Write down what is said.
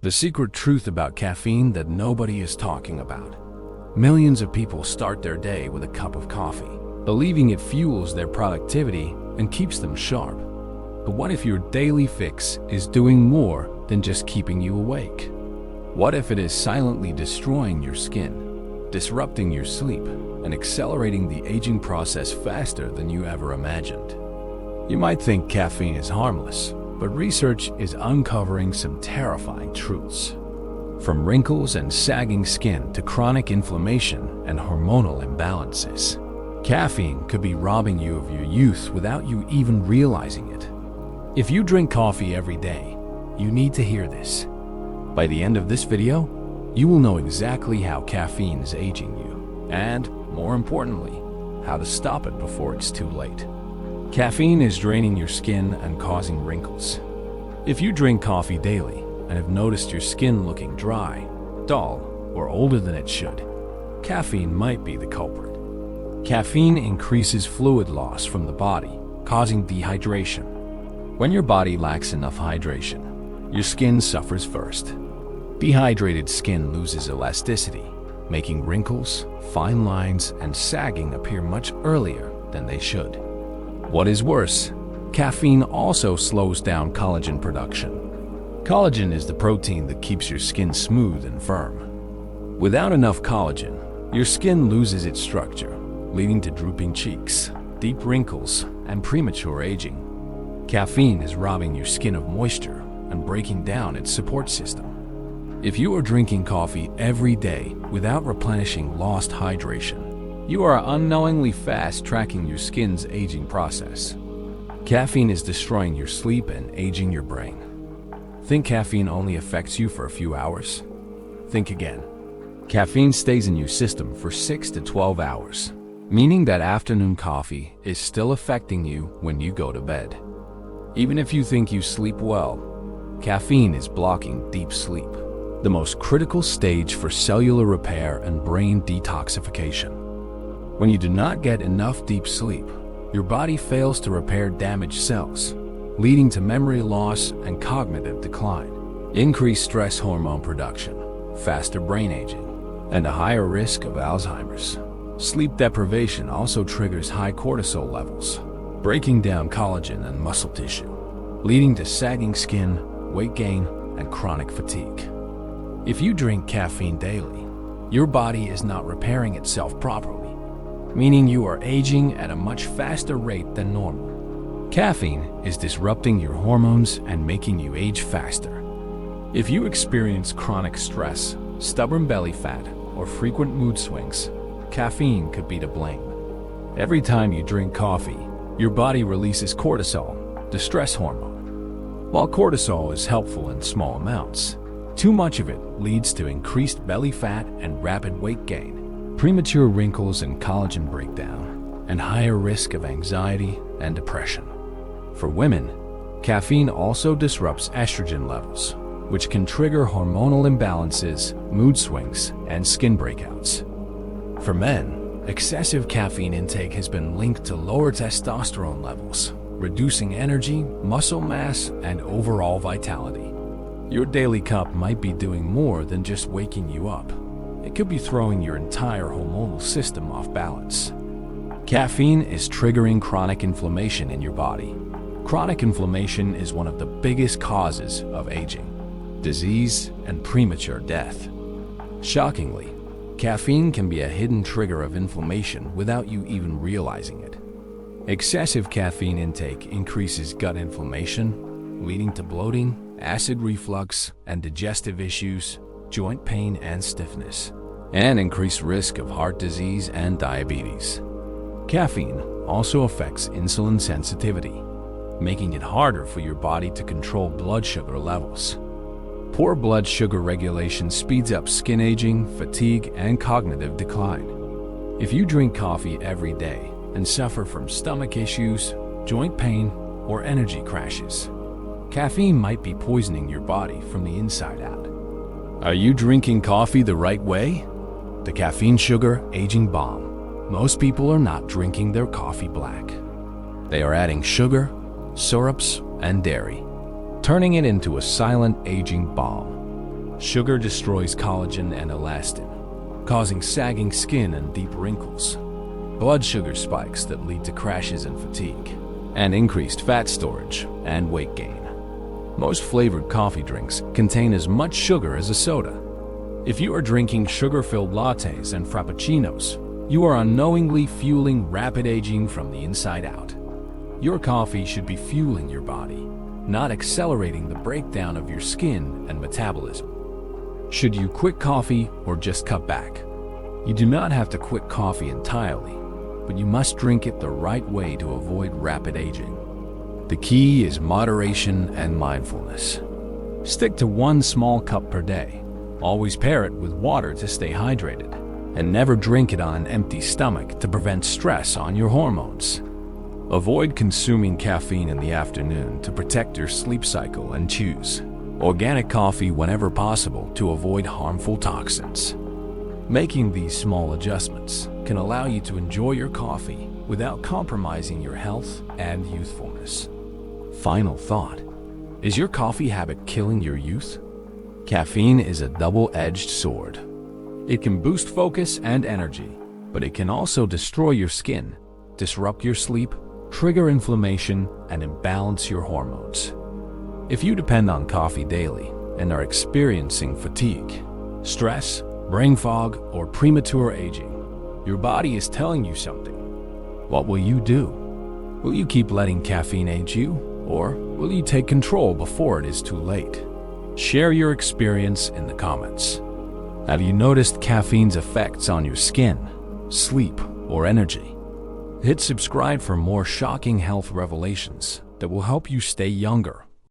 The secret truth about caffeine that nobody is talking about. Millions of people start their day with a cup of coffee, believing it fuels their productivity and keeps them sharp. But what if your daily fix is doing more than just keeping you awake? What if it is silently destroying your skin, disrupting your sleep, and accelerating the aging process faster than you ever imagined? You might think caffeine is harmless, but research is uncovering some terrifying truths. From wrinkles and sagging skin to chronic inflammation and hormonal imbalances, caffeine could be robbing you of your youth without you even realizing it. If you drink coffee every day, you need to hear this. By the end of this video, you will know exactly how caffeine is aging you, and, more importantly, how to stop it before it's too late. Caffeine is draining your skin and causing wrinkles. If you drink coffee daily and have noticed your skin looking dry, dull, or older than it should, caffeine might be the culprit. Caffeine increases fluid loss from the body, causing dehydration. When your body lacks enough hydration, your skin suffers first. Dehydrated skin loses elasticity, making wrinkles, fine lines, and sagging appear much earlier than they should. What is worse, caffeine also slows down collagen production. Collagen is the protein that keeps your skin smooth and firm. Without enough collagen, your skin loses its structure, leading to drooping cheeks, deep wrinkles, and premature aging. Caffeine is robbing your skin of moisture and breaking down its support system. If you are drinking coffee every day without replenishing lost hydration, you are unknowingly fast-tracking your skin's aging process. Caffeine is destroying your sleep and aging your brain. Think caffeine only affects you for a few hours? Think again. Caffeine stays in your system for 6 to 12 hours, meaning that afternoon coffee is still affecting you when you go to bed. Even if you think you sleep well, caffeine is blocking deep sleep, the most critical stage for cellular repair and brain detoxification. When you do not get enough deep sleep, your body fails to repair damaged cells, leading to memory loss and cognitive decline, increased stress hormone production, faster brain aging, and a higher risk of Alzheimer's. Sleep deprivation also triggers high cortisol levels, breaking down collagen and muscle tissue, leading to sagging skin, weight gain, and chronic fatigue. If you drink caffeine daily, your body is not repairing itself properly, meaning you are aging at a much faster rate than normal. Caffeine is disrupting your hormones and making you age faster. If you experience chronic stress, stubborn belly fat, or frequent mood swings, caffeine could be to blame. Every time you drink coffee, your body releases cortisol, the stress hormone. While cortisol is helpful in small amounts, too much of it leads to increased belly fat and rapid weight gain, premature wrinkles and collagen breakdown, and higher risk of anxiety and depression. For women, caffeine also disrupts estrogen levels, which can trigger hormonal imbalances, mood swings, and skin breakouts. For men, excessive caffeine intake has been linked to lower testosterone levels, reducing energy, muscle mass, and overall vitality. Your daily cup might be doing more than just waking you up. It could be throwing your entire hormonal system off balance. Caffeine is triggering chronic inflammation in your body. Chronic inflammation is one of the biggest causes of aging, disease, and premature death. Shockingly, caffeine can be a hidden trigger of inflammation without you even realizing it. Excessive caffeine intake increases gut inflammation, leading to bloating, acid reflux, and digestive issues, joint pain and stiffness, and increased risk of heart disease and diabetes. Caffeine also affects insulin sensitivity, making it harder for your body to control blood sugar levels. Poor blood sugar regulation speeds up skin aging, fatigue, and cognitive decline. If you drink coffee every day and suffer from stomach issues, joint pain, or energy crashes, caffeine might be poisoning your body from the inside out. Are you drinking coffee the right way? The caffeine sugar aging bomb. Most people are not drinking their coffee black. They are adding sugar, syrups, and dairy, turning it into a silent aging bomb. Sugar destroys collagen and elastin, causing sagging skin and deep wrinkles. Blood sugar spikes that lead to crashes and fatigue, and increased fat storage and weight gain. Most flavored coffee drinks contain as much sugar as a soda. If you are drinking sugar-filled lattes and frappuccinos, you are unknowingly fueling rapid aging from the inside out. Your coffee should be fueling your body, not accelerating the breakdown of your skin and metabolism. Should you quit coffee or just cut back? You do not have to quit coffee entirely, but you must drink it the right way to avoid rapid aging. The key is moderation and mindfulness. Stick to 1 small cup per day. Always pair it with water to stay hydrated, and never drink it on an empty stomach to prevent stress on your hormones. Avoid consuming caffeine in the afternoon to protect your sleep cycle, and choose organic coffee whenever possible to avoid harmful toxins. Making these small adjustments can allow you to enjoy your coffee without compromising your health and youthfulness. Final thought: is your coffee habit killing your youth? Caffeine is a double-edged sword. It can boost focus and energy, but it can also destroy your skin, disrupt your sleep, trigger inflammation, and imbalance your hormones. If you depend on coffee daily and are experiencing fatigue, stress, brain fog, or premature aging, your body is telling you something. What will you do? Will you keep letting caffeine age you, or will you take control before it is too late? Share your experience in the comments. Have you noticed caffeine's effects on your skin, sleep, or energy? Hit subscribe for more shocking health revelations that will help you stay younger